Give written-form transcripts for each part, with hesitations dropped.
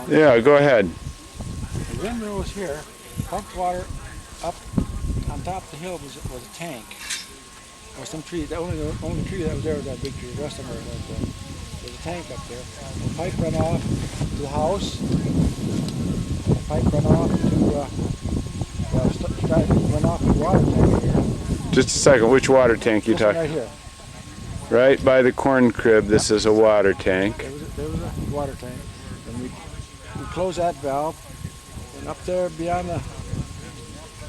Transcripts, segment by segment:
Yeah, go ahead. The windmill was here, pumped water up on top of the hill was a tank. Or some tree, the only tree that was there was that big tree. The rest of them was a tank up there. The pipe ran off to the house. The pipe ran off to started to run off to the water tank here. Just a second, which water tank you talking? Right here. Right by the corn crib, this is a water tank. There was a water tank. And we closed that valve. And up there beyond the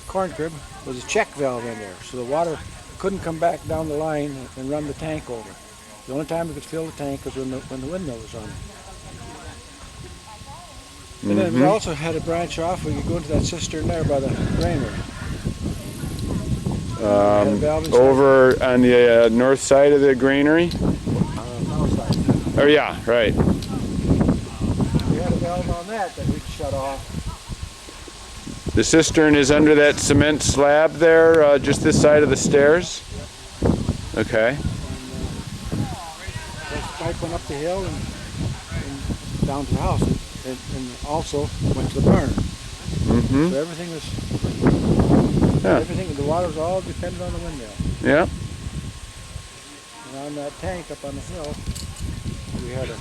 corn crib was a check valve in there. So the water couldn't come back down the line and run the tank over. The only time we could fill the tank was when the windmill was on. And then we also had a branch off. We could go into that cistern there by the granary. Over on the north side of the granary? South side. Oh yeah, right. We had a valve on that we could shut off. The cistern is under that cement slab there, just this side of the stairs? Okay. The pipe went up the hill and down to the house, and also went to the barn. Mm-hmm. So everything was, the water was all dependent on the windmill. Yeah. And on that tank up on the hill, we had a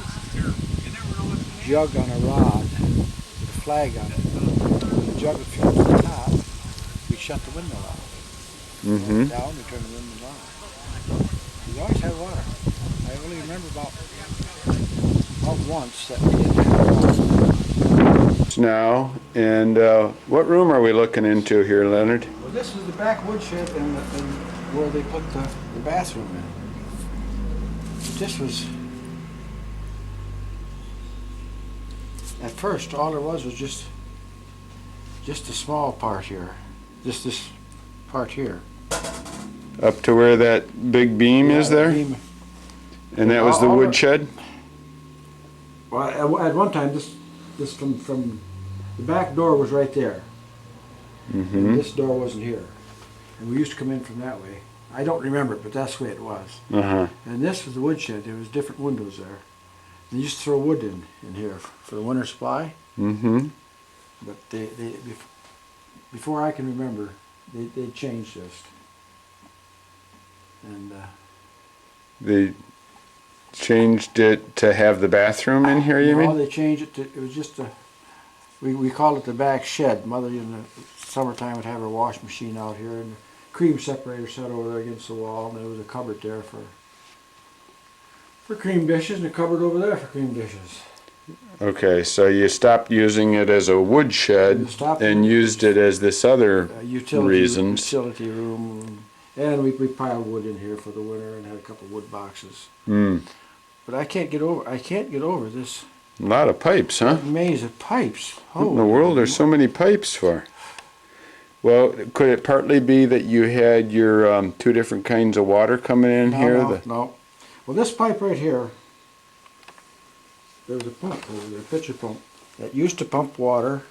jug on a rod with a flag on it. The jug would fill to the top, we shut the windmill off. Mm-hmm. Down, we turned the windmill on. We always had water. I only remember about once that we didn't have water. Now, and what room are we looking into here, Leonard? Well, this was the back woodshed and where they put the bathroom in. This was, at first, all there was just a small part here. Just this part here. Up to where that big beam is there? Beam. And that was the woodshed? Well, at one time, this from the back door was right there. Mm-hmm. And this door wasn't here. And we used to come in from that way. I don't remember it, but that's the way it was. Uh-huh. And this was the woodshed. There was different windows there. They used to throw wood in here for the winter supply. Mm-hmm. But before I can remember, they changed this. And They changed it to have the bathroom in here, you mean? they changed it to, it was just we called it the back shed. Mother in the summertime would have her wash machine out here, and the cream separator set over there against the wall, and there was a cupboard there for cream dishes, and a cupboard over there for cream dishes. Okay, so you stopped using it as a woodshed and used it as this other reasons. Utility room. And we piled wood in here for the winter and had a couple of wood boxes. Mm. But I can't get over this A lot of pipes, huh? maze of pipes. What in the world are so many pipes for? Well, could it partly be that you had your two different kinds of water coming in here? No. Well, this pipe right here, there was a pump over there, a pitcher pump, that used to pump water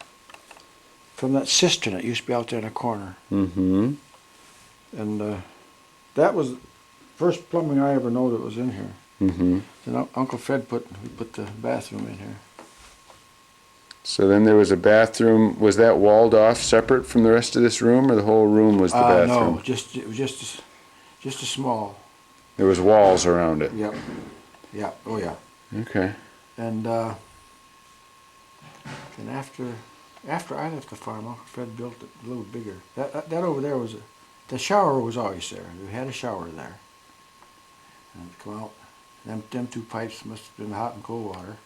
from that cistern that used to be out there in the corner. Mm-hmm. And that was the first plumbing I ever know that was in here. Mm-hmm. Then Uncle Fred put the bathroom in here. So then there was a bathroom. Was that walled off separate from the rest of this room, or the whole room was the bathroom? No, it was just a small. There was walls around it. Yep. Yeah. Oh yeah. Okay. And after I left the farm, Uncle Fred built it a little bigger. That over there was the shower was always there. We had a shower there. And it'd come out. Them two pipes must have been hot and cold water.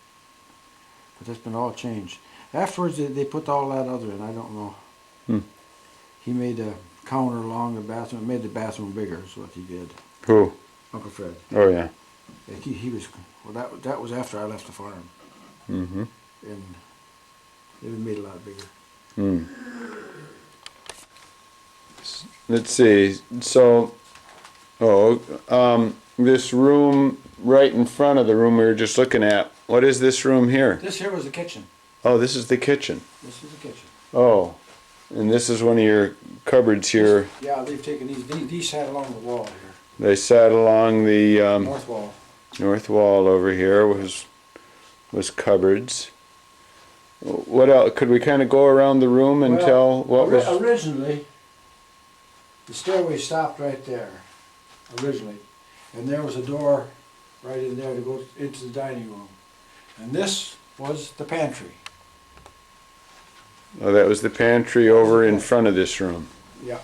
But that's been all changed. Afterwards, they put all that other in. I don't know. Hmm. He made a counter along the bathroom. Made the bathroom bigger is what he did. Who? Uncle Fred. Oh yeah. He was, well, that was after I left the farm. Mm-hmm. And it was made a lot bigger. Hmm. Let's see. So, this room right in front of the room we were just looking at. What is this room here? This here was the kitchen. Oh, this is the kitchen. This is the kitchen. Oh, and this is one of your cupboards here. Yeah, they've taken these sat along the wall here. They sat along the North wall. north wall over here was cupboards. What else? Could we kind of go around the room and tell what was? Originally, the stairway stopped right there, originally. And there was a door right in there to go into the dining room. And this was the pantry. Oh, that was the pantry over in front of this room. Yeah.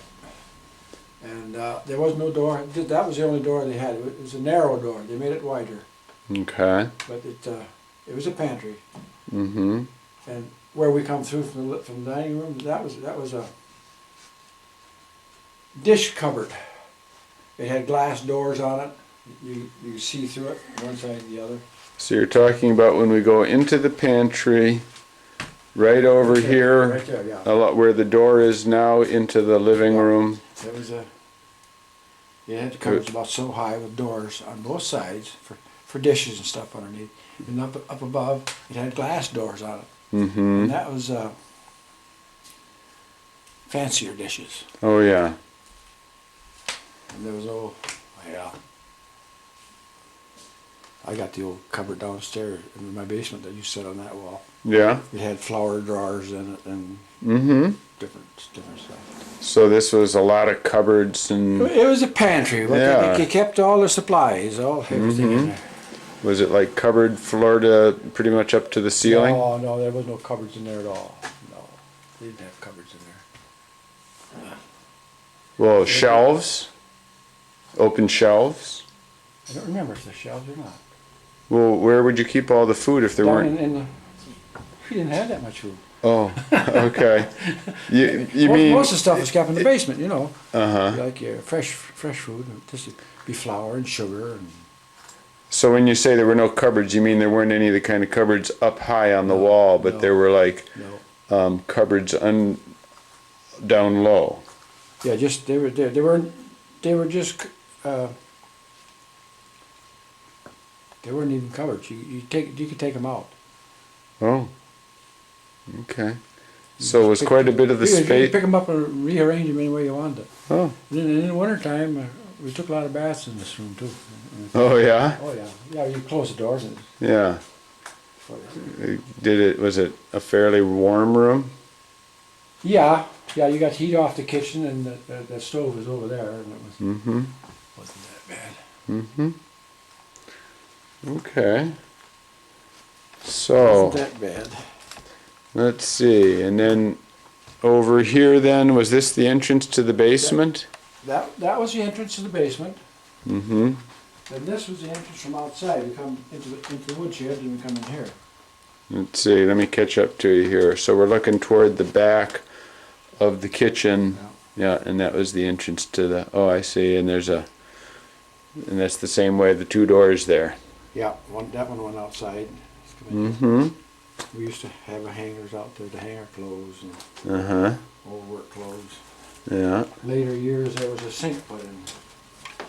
And there was no door. That was the only door they had. It was a narrow door. They made it wider. Okay. But it was a pantry. Mm-hmm. And where we come through from the dining room, that was a dish cupboard. It had glass doors on it. You see through it, one side and the other. So you're talking about when we go into the pantry, right over here, Right there, yeah. a lot where the door is now into the living room. There was it had the cupboards about so high with doors on both sides for dishes and stuff underneath. And up above, it had glass doors on it. Mm-hmm. And that was fancier dishes. Oh yeah. And there was I got the old cupboard downstairs in my basement that you set on that wall. Yeah. It had flower drawers in it and Mm-hmm. different stuff. So this was a lot of cupboards and It was a pantry, but Yeah. they kept all the supplies, everything in there. was it like cupboard floor to pretty much up to the ceiling? No, there was no cupboards in there at all. No, they didn't have cupboards in there. Well, shelves, open shelves. I don't remember if there's shelves or not. Well, where would you keep all the food if there Down weren't? we didn't have that much food. Oh, okay. You most, mean? most of the stuff was kept in the basement, you know. Uh-huh. Like fresh food. This would be flour and sugar and. So when you say there were no cupboards, you mean there weren't any of the kind of cupboards up high on the wall, but no, there were like No. cupboards down low. Yeah, just they were there. They were just. They weren't even cupboards. You could take them out. Oh, okay. So it was quite a bit of the You could space. pick them up and rearrange them any way you wanted. Oh, And in the wintertime, we took a lot of baths in this room too. oh yeah, Oh yeah, yeah. You close the doors and. yeah. Was it a fairly warm room? Yeah, you got heat off the kitchen and the stove was over there and it was Mm-hmm. wasn't that bad. Mm-hmm. Okay. So Wasn't that bad. let's see, and then over here then, was this the entrance to the basement? That was the entrance to the basement, Mm-hmm. and this was the entrance from outside. We come into the woodshed and we come in here. Let's see, let me catch up to you here. So we're looking toward the back of the kitchen. Yeah, and that was the entrance to the, oh, I see, and and that's the same way, the two doors there. Yeah, that one went outside. Come in. Mm-hmm. We used to have hangers out there to hang our clothes and Uh-huh. old work clothes. Yeah. Later years, there was a sink put in. Oh,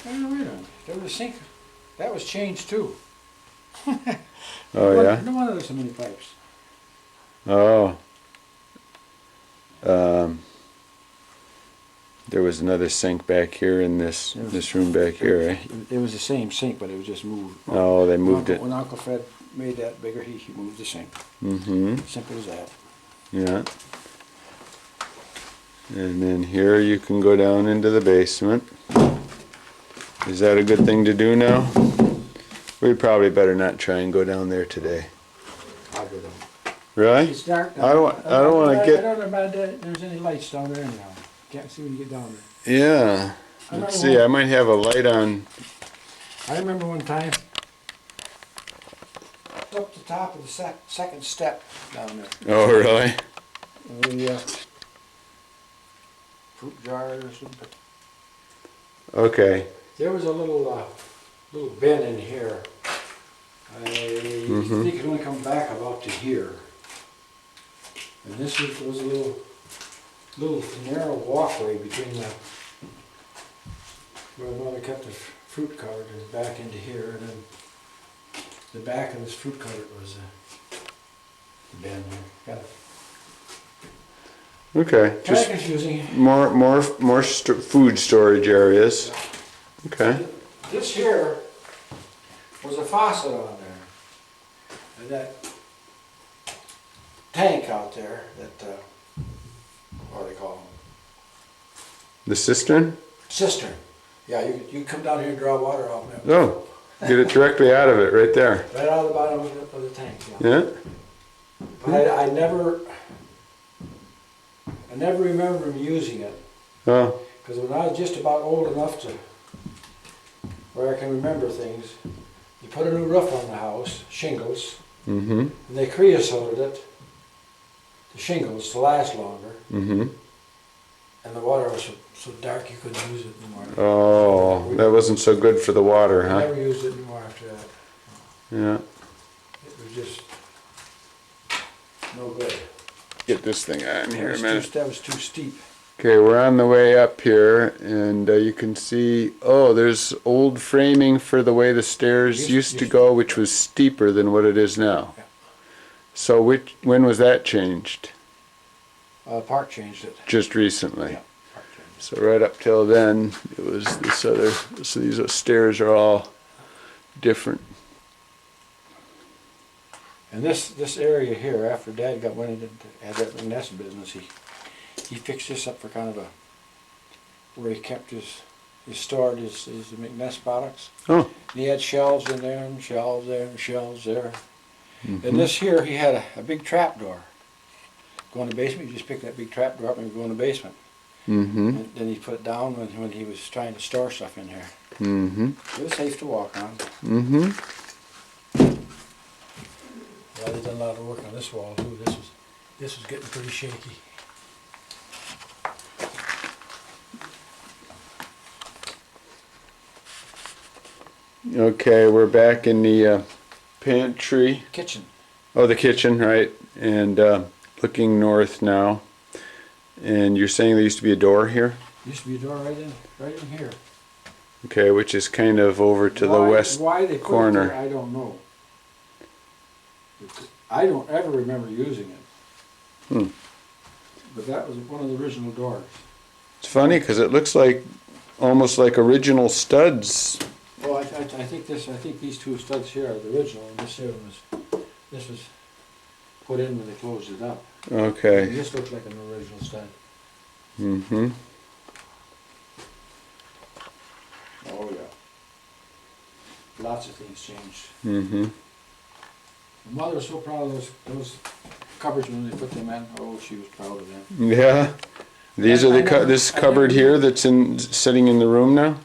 wait a minute. There was a sink. That was changed too. Oh, yeah? No wonder there's so many pipes. Oh. There was another sink back here in this room back here, eh? It was the same sink, but it was just moved. Oh, they moved it. When Uncle Fred made that bigger, he moved the sink. Mm-hmm. Simple as that. Yeah. And then here you can go down into the basement. Is that a good thing to do now? We probably better not try and go down there today. I'll go down. Really? It's dark down I don't want to I get. don't know about that. There's any lights down there anyhow. Can't see when you get down there. Yeah. Let's see. I might have a light on. I remember one time, up the top of the second step down there. Oh, really? The fruit jar or something. Okay. There was a little bin in here. I think it only come back about to here. And this was a little narrow walkway between where Mother kept the fruit cupboard and back into here, and then the back of this fruit cupboard was the bin there. Got it. Okay. Kind of Just confusing. more food storage areas. Okay. This here was a faucet on there, and tank out there that, what do they call them? The cistern? Cistern. Yeah, you can come down here and draw water off that. Oh, get it directly out of it right there. Right out of the bottom of the tank, yeah. Yeah? But I never remember him using it. Oh, Because when I was just about old enough to, where I can remember things, you put a new roof on the house, shingles, mm-hmm, and they creosoted it, the shingles, to last longer, mm-hmm. and the water was so dark you couldn't use it anymore. Oh, that wasn't so good for the water, I huh? never used it anymore after that. Yeah. It was just no good. Get this thing on here a minute. That was too steep. Okay, we're on the way up here, and you can see, oh, there's old framing for the way the stairs used to go, which was steeper than what it is now. Yeah. So when was that changed? Park changed it. Just recently. Yeah, Park changed it. So right up till then, it was this other, so these stairs are all different. And this area here, after Dad went into had that McNess business, he fixed this up for kind of a where he kept stored his McNess products. Oh. And he had shelves in there and shelves there and shelves there. Mm-hmm. And this here, he had a big trap door. Go in the basement, you just pick that big trap door up and you go in the basement. Mm-hmm. And then he put it down when he was trying to store stuff in here. Mm-hmm. It was safe to walk on. Mm-hmm. Yeah, they done a lot of work on this wall too. This was getting pretty shaky. Okay, we're back in the pantry. Kitchen. Oh, the kitchen, right? And looking north now. And you're saying there used to be a door here? Used to be a door right in here. Okay, which is kind of over to the west why they put corner. it there, I don't know. I don't ever remember using it. Hmm. But that was one of the original doors. It's funny because it looks like almost like original studs. Well, I think these two studs here are the original, and this was put in when they closed it up. Okay. And this looks like an original stud. Mm-hmm. Oh yeah. Lots of things changed. Mm-hmm. My mother was so proud of those cupboards when they put them in. Oh, she was proud of them. Yeah. These are this cupboard here that's sitting in the room now.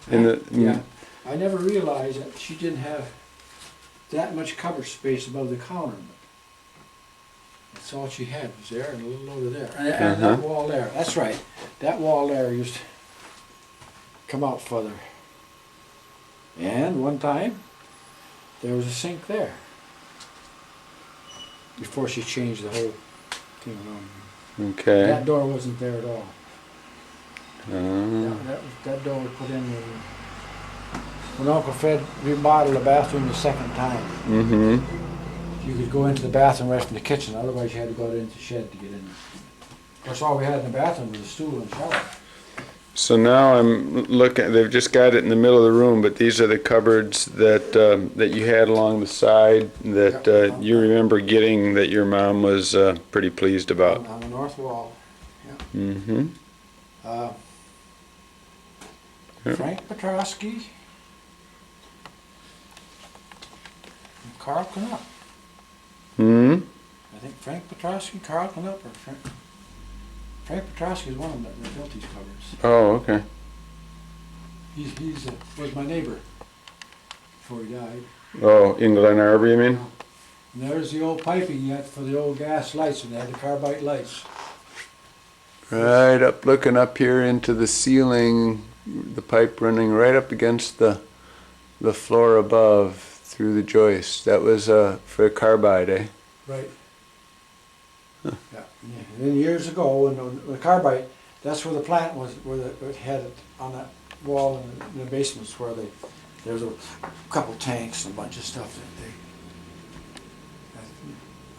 Yeah. I never realized that she didn't have that much cupboard space above the counter. That's all she had was there and a little over there. And that wall there. That's right. That wall there used to come out further. And one time, there was a sink there. Before she changed the whole thing around. Okay. That door wasn't there at all. That door was put in when Uncle Fred remodeled the bathroom the second time. Mm-hmm. You could go into the bathroom right from the kitchen, otherwise you had to go into the shed to get in there. Of course, all we had in the bathroom was a stool and shower. So now I'm looking, they've just got it in the middle of the room, but these are the cupboards that you had along the side that you remember getting that your mom was pretty pleased about. On the north wall. Yeah. Mm-hmm. Frank Petrosky. And Carl Knupp. Hmm? I think Frank Petrosky, Carl Knupp, or Frank Petrosky is one of them that built these cupboards. Oh, okay. He was my neighbor before he died. Oh, in Glen Arbor, you mean? And there's the old piping yet for the old gas lights, and they had the carbide lights. Right up, looking up here into the ceiling, the pipe running right up against the floor above through the joist. That was for carbide, eh? Right. Huh. Yeah. And then years ago, when the carbide, that's where the plant was, where it had it on that wall in the basements where there was a couple tanks and a bunch of stuff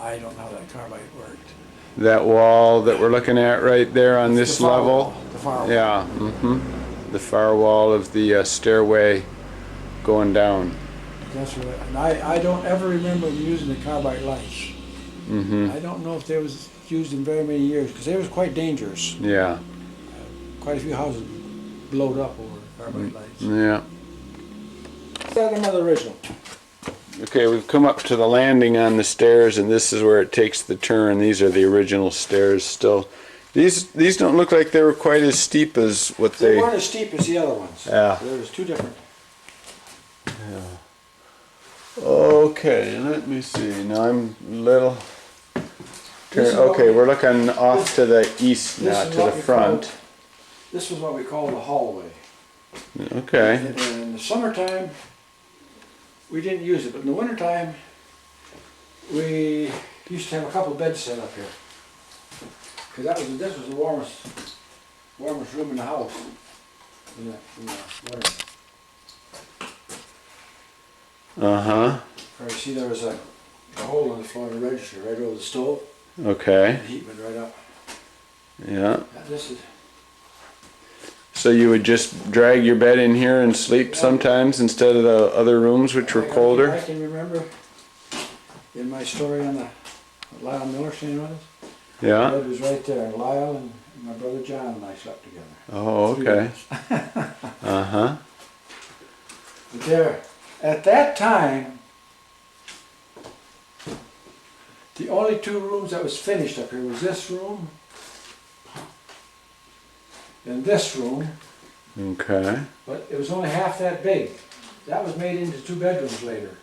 I don't know how that carbide worked. That wall that we're looking at right there on this level? The far wall. Yeah, mm-hmm. The far wall of the stairway going down. That's right. And I don't ever remember using the carbide lights. Mm-hmm. I don't know if they was used in very many years because they was quite dangerous. Yeah. Quite a few houses blowed up over carbide lights. Yeah. That's another original. Okay, we've come up to the landing on the stairs, and this is where it takes the turn. These are the original stairs still. These don't look like they were quite as steep as what They they... weren't as steep as the other ones. Yeah. There was two different. Okay, let me see. Now I'm little... This is Okay, what we're looking off to the east now, is to the what we front. call- This was what we call the hallway. Okay. And in the summertime, we didn't use it, but in the wintertime, we used to have a couple of beds set up here. Because this was the warmest room in the house in the winter. Uh-huh. You see there was a hole in the floor of the register right over the stove. Okay. The heat went right up. Yeah. This is So you would just drag your bed in here and sleep sometimes instead of the other rooms which were colder? I can remember in my story on the Lyle Miller staying with us. The Yeah. bed was right there, and Lyle and my brother John and I slept together. Oh, okay. Uh-huh. But there, at that time, the only two rooms that was finished up here was this room and this room, Okay. but it was only half that big. That was made into two bedrooms later.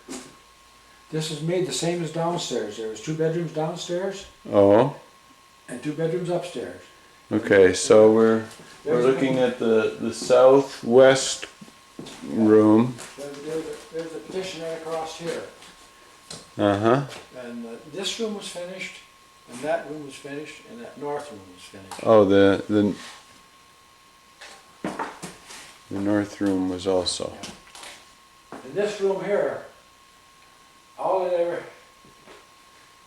This was made the same as downstairs. There was two bedrooms downstairs Oh, and two bedrooms upstairs. okay. So we're looking at the southwest room. There's a petition right across here. Uh-huh. And this room was finished, and that room was finished, and that north room was finished. Oh, the north room was also. And this room here, all it ever,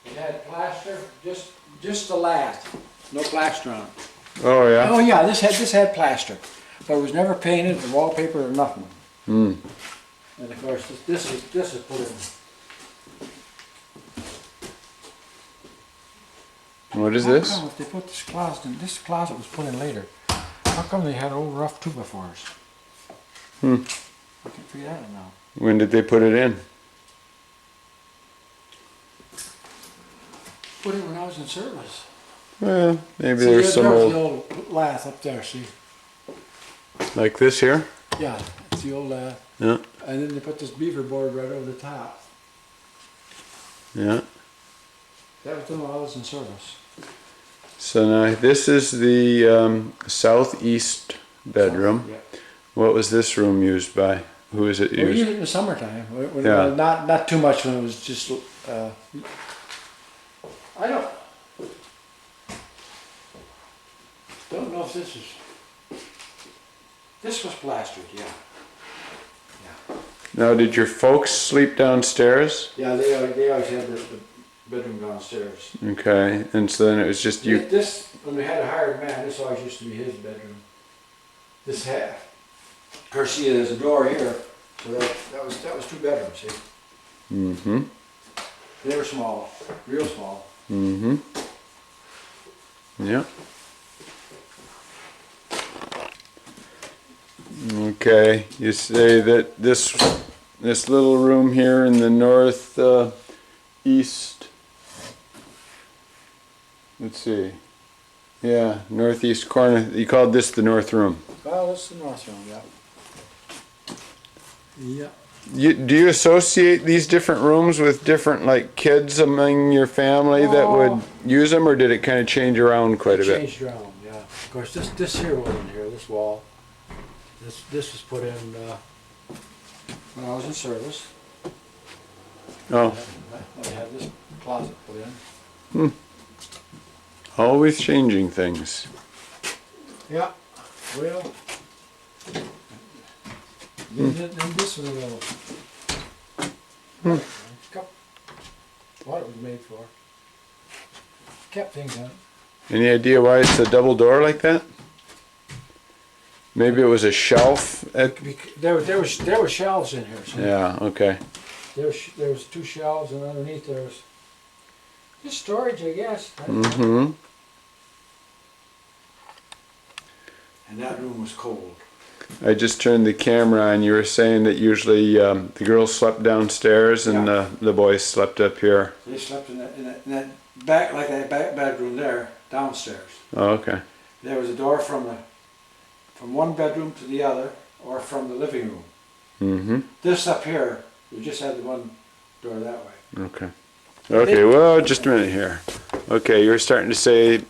it had plaster, just the last, no plaster on it. Oh, yeah? Oh yeah, this had plaster, but it was never painted, or wallpaper, or nothing. Hmm. And of course, this is put in. What is How this? come if they put this closet in, this closet was put in later, how come they had old rough 2x4s? Hmm. I can figure that out now. When did they put it in? Put it when I was in service. Well, maybe See, there's some there's old... the old lath up there, see? Like this here? Yeah, it's the old lath. Yeah. And then they put this beaver board right over the top. Yeah. That was done while I was in service. So now this is the southeast bedroom. Yeah. What was this room used by? Who is it We used used? it in the summertime. When Yeah. not too much when it was just. I don't know if this is. This was plastered, yeah. Yeah. Now, did your folks sleep downstairs? Yeah, they always had the bedroom downstairs. Okay, and so then it was just you. This, when we had a hired man, this always used to be his bedroom. This half. Of course, see, there's a door here, so that was two bedrooms, see? Mm-hmm. They were small, real small. Mm-hmm. Yeah. Okay, you say that this little room here in the north east. Let's see. Yeah, northeast corner. You called this the north room. Well, this is the north room, yeah. Yeah. Do you associate these different rooms with different like kids among your family that would use them, or did it kind of change around quite a bit? Changed around, yeah. Of course, this here wasn't here. This wall. This was put in when I was in service. Oh, I had this closet put in. always changing things. Yeah. Well. Then this was a little. What it was made for. Kept things in. Any idea why it's a double door like that? Maybe it was a shelf at... There were shelves in here. So Yeah, okay. there was two shelves, and underneath there was Just storage, I guess. Mm-hmm. And that room was cold. I just turned the camera on. You were saying that usually the girls slept downstairs and the boys slept up here. They slept in that back, like that back bedroom there, downstairs. Oh, okay. There was a door from one bedroom to the other, or from the living room. Mm-hmm. This up here, we just had the one door that way. Okay. Okay, well, just a minute here. Okay, you were starting to say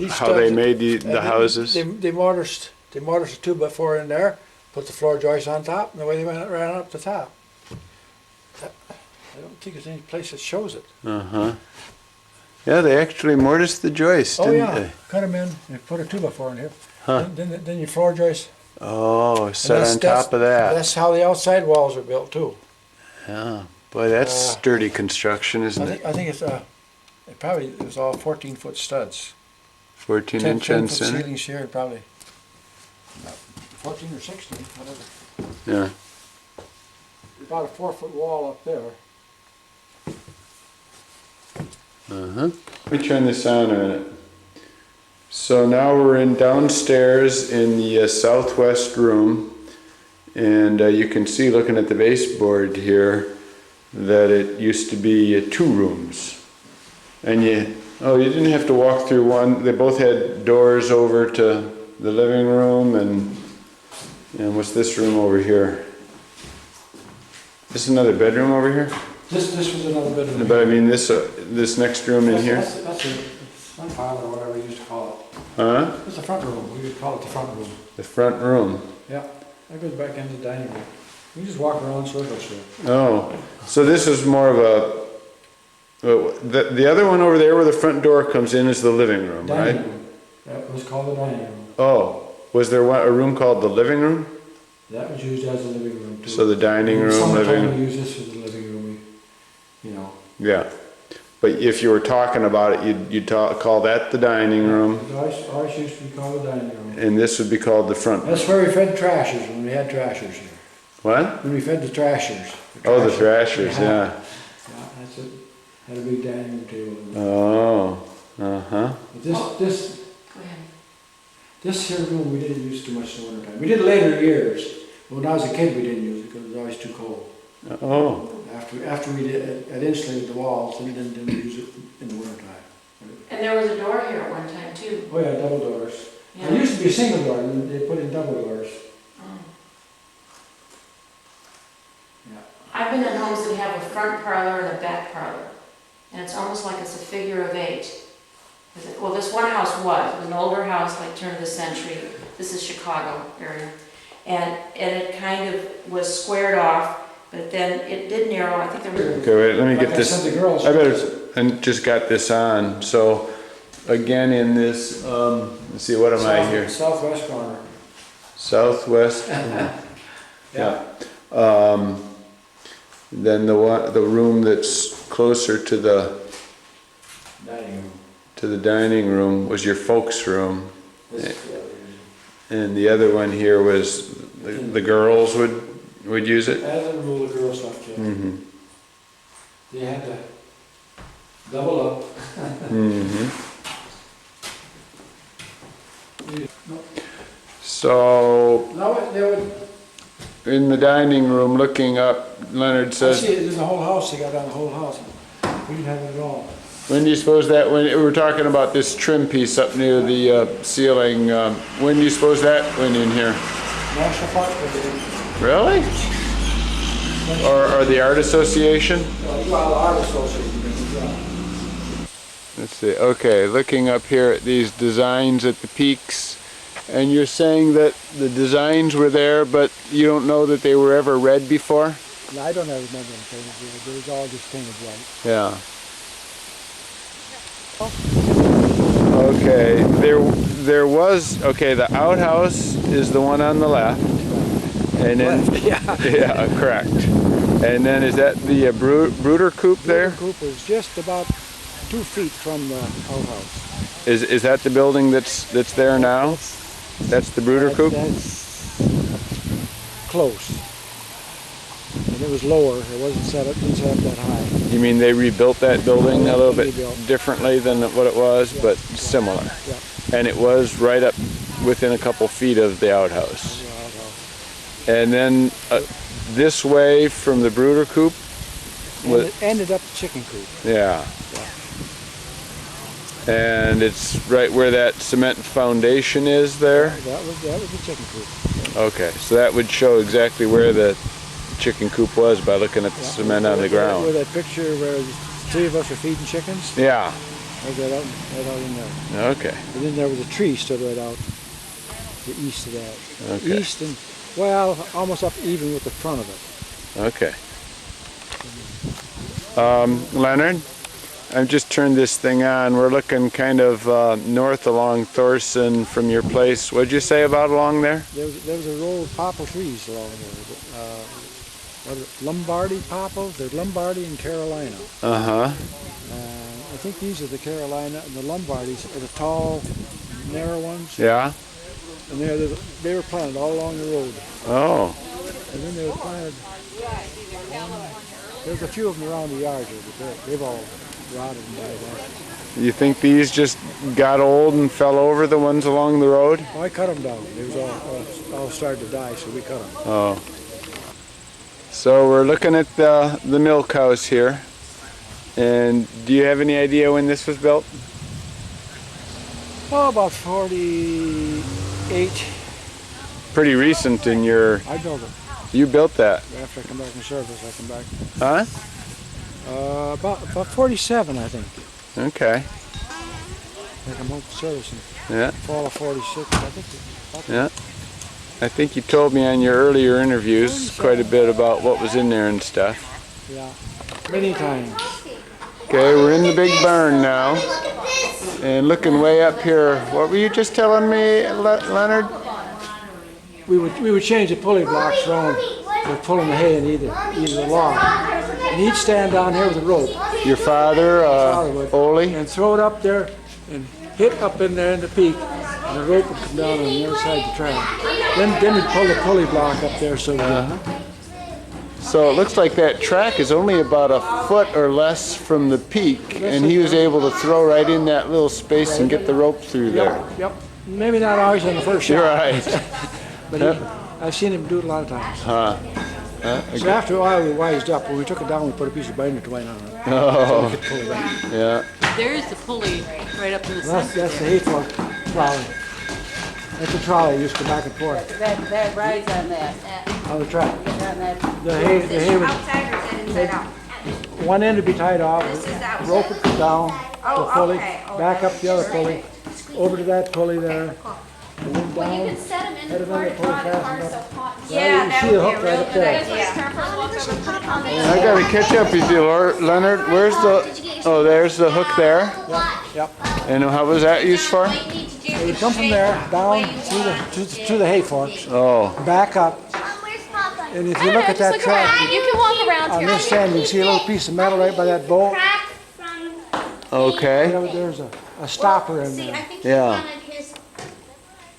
how they made the houses? They mortised a 2x4 in there, put the floor joists on top, and the way they ran up the top. I don't think there's any place that shows it. Uh-huh. Yeah, they actually mortised the joist, didn't they? Cut them in and put a 2x4 in here. Huh. Then your floor joists. Oh, set on top of that. That's how the outside walls are built too. Yeah. Boy, that's sturdy construction, isn't it? I think it's it was all 14-foot studs. 14-inch 10 on foot center? ceilings here, probably 14 or 16, whatever. Yeah. About a 4-foot wall up there. Uh-huh. Let me turn this on a minute. So now we're in downstairs in the southwest room, and you can see, looking at the baseboard here, that it used to be 2 rooms. And you didn't have to walk through one. They both had doors over to the living room, and what's this room over here? This is another bedroom over here? This was another bedroom. But I mean this next room in here? That's a front parlor, or whatever we used to call it. Huh? It's the front room. We would call it the front room. The front room. Yeah. That goes back into the dining room. You just walk around in circles here. Oh, so this is more of a... The other one over there where the front door comes in is the living room, Dining right? room. That was called the dining room. Oh, was there a room called the living room? That was used as a living room too. So the dining room, Sometimes living... we use this for the living room, Yeah. But if you were talking about it, you'd call that the dining room, Ours used to be called the dining room. and this would be called the front room. That's where we fed trashers when we had trashers here. What? When we fed the trashers. Oh, the thrashers, yeah. Yeah, that's it. Had a big dining room table in there. Oh, uh-huh. But Go ahead. this here room we didn't use too much in the wintertime. We did later years. But when I was a kid we didn't use it because it was always too cold. Oh, After we had insulated the walls, we didn't use it in the wintertime. And there was a door here at one time too. Oh yeah, double doors. Yeah. It used to be a single door, and then they put in double doors. Oh. Yeah. I've been in homes that have a front parlor and a back parlor. And it's almost like it's a figure of 8. Well, this one house was an older house, like turn of the century. This is Chicago area. And it kind of was squared off, but then it did narrow. I think there were... okay, wait, let me Like get I this. said, the girls- And just got this on. So, again in this, let's see, what am I here? Southwest corner. Southwest. Yeah. Then the room that's closer to the Dining room. dining room was your folks' room, This is the other room. and the other one here was the girls would use it. As a rule, the girls left here. Mm-hmm. They had to double up. Mm-hmm. So No, they would. in the dining room, looking up, Leonard I says, see it in the whole house. They got down the whole house. We didn't have it at all. when do you suppose that, when we were talking about this trim piece up near the ceiling, when do you suppose that went in here? National Park was in. Really? Or the Art Association? Well, the art association did as well. Let's see, okay, looking up here at these designs at the peaks, and you're saying that the designs were there, but you don't know that they were ever read before? No, I don't ever remember them painted. It was all just painted white. Yeah. Okay, there was, okay, the outhouse is the one on the left, and then, yeah, correct. And then is that the brooder coop there? The coop is just about 2 feet from the outhouse. Is that the building that's there now? That's the brooder coop? That's close. And it was lower. It wasn't didn't set up that high. You mean they rebuilt that building a little bit Rebuilt. differently than what it was, but similar? Yeah. And it was right up within a couple feet of the outhouse. And then this way from the brooder coop? And it ended up the chicken coop. Yeah. And it's right where that cement foundation is there? That was the chicken coop. Okay, so that would show exactly where the chicken coop was by looking at the cement on the ground. Where that picture where the three of us are feeding chickens? Yeah. Right out in there. Okay. And then there was a tree stood right out the east of that. Okay. East and, well, almost up even with the front of it. Okay. Leonard, I've just turned this thing on. We're looking kind of north along Thoreson from your place. What'd you say about along there? There was a row of poplar trees along there. What are it, Lombardy popples? They're Lombardy and Carolina. Uh-huh. I think these are the Carolina, and the Lombardis are the tall, narrow ones. Yeah? And they were planted all along the road. Oh. And then they were planted, there's a few of them around the yard here, but they've all rotted and died out. You think these just got old and fell over, the ones along the road? Oh, I cut them down. They was all started to die, so we cut them. Oh. So we're looking at the milk house here. And do you have any idea when this was built? Oh, about 48. Pretty recent in your... I built it. You built that? After I come back from service, I come back. Huh? About 47, I think. Okay. I come home from service in Yeah. fall of 46. I think. Yeah. I think you told me on your earlier interviews quite a bit about what was in there and stuff. Yeah. Many times. Okay, we're in the big barn now. And looking way up here, what were you just telling me, Leonard? We would change the pulley blocks around. We're pulling the hay in either log. And he'd stand down here with a rope. Your father, Ole? And throw it up there and hit up in there in the peak. And the rope would come down on the other side of the track. Then we'd pull the pulley block up there so that So it looks like that track is only about a foot or less from the peak, and he was able to throw right in that little space and get the rope through there. Yep. Maybe not always on the first shot. You're right. But I've seen him do it a lot of times. Huh? So after a while we wised up. When we took it down, we put a piece of binder twine on it. Oh. So we could pull it back. Yeah. There is the pulley right up in the center. That's the hay fork trolley. That's the trolley used to go back and forth That rides on that. on the track. On that. The hay would, Outside or is it inside out? one end would be tied off, This is outside. rope would come down, the pulley, okay. Oh, back up the other pulley, over to that pulley there, and then Well, you down. can set them in Had the car another to pulley draw the car fastened so up. hot. Yeah, Yeah, you that see would the be a hook right real up good there. idea. Careful, walk over, put it on the I gotta catch up with you, Leonard. Where's the... Oh, there's the hook there. Yep. And how was that used for? It would come from there, down to the hay forks, Oh. back up, Where's Papa? and if you look at that track, You can walk around on here. this end, you can see a little piece of metal right by that bolt. Okay. There's a stopper in See, I there. think Yeah. he wanted his.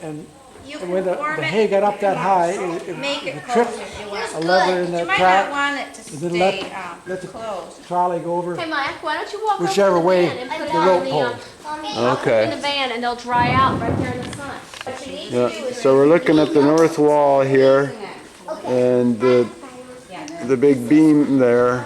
And You And when can form the it, hay got up that high, it make it would closer trip if you want. a lever in You that might not track, want it to and then let the closed. trolley go over. Hey, Mike, why don't you walk Whichever over to the way van and put it the on rope the, pulls. Okay. in the van and they'll dry out right there in the sun. What you need to do Yeah. is So we're looking at the north wall here, and the big beam there.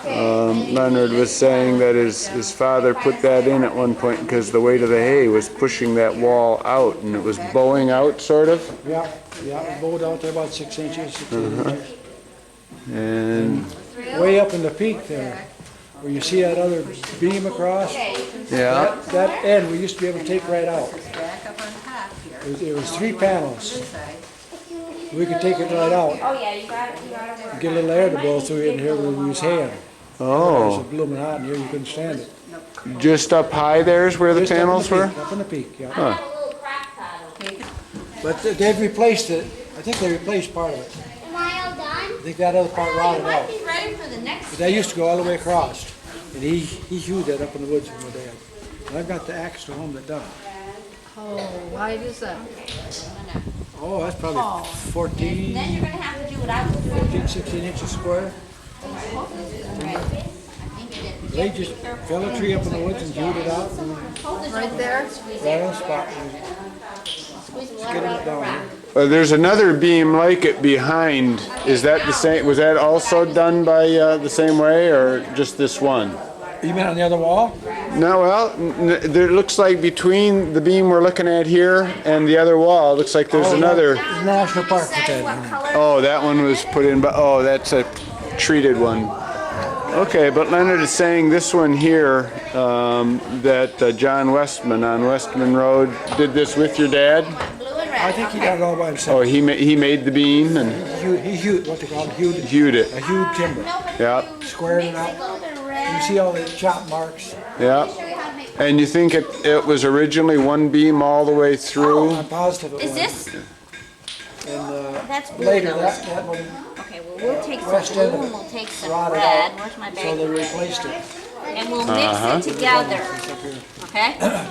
Leonard was saying that his father put that in at one point because the weight of the hay was pushing that wall out, and it was bowing out, sort of. Yeah, it bowed out there about 6 inches, 6 inches. And Way up in the peak there, where you see that other beam across, yeah, that end we used to be able to take right out. Back up on top here. It was 3 panels. This side. We could take it right out, Oh, yeah, you got it, you got it. get a little air to blow through it in here when we use hay. It was oh, blooming hot in here, you couldn't stand it. just up high there's where the Just up in panels were. peak, Up in the peak, yeah. Huh. But they've replaced it, I think they replaced part of it. Am I all done? I think that other part rotted out. Be ready for the next. But that used to go all the way across. And he hewed that up in the woods from my dad. And I've got the axe to home that done it. Oh, why is that? Oh, that's probably 14. Then you're gonna have to do what I would do. 15, 16 inches square. They just fell a tree up in the woods and hewed it out and Right there? right on the spot. Squeeze the Get water out it of the down. rock. There's another beam like it behind. Is that the same? Was that also done by the same way, or just this one? You mean on the other wall? No, well, there looks like between the beam we're looking at here and the other wall, it looks like there's another. The National Park put Decide that what in. color. Oh, that one was put in, but oh, that's a treated one. Okay, but Leonard is saying this one here, that John Westman on Westman Road did this with your dad. Blue and red. I think he got it all by Oh, himself. he made the beam and He hewed, what they call hewed, hewed it. a hewed timber. No, but Yeah. you Squared it mix out. a little bit of You red. see all the chop marks? Yeah. Show you how to make. And you think it was originally one beam all the way through? I'm positive it Is was. this? And That's blue. later, though. that one, Okay, well, we'll take some West blue end of and it we'll take some rotted red. out, Where's my so they bag? replaced it. And we'll mix it together, It's up here. okay?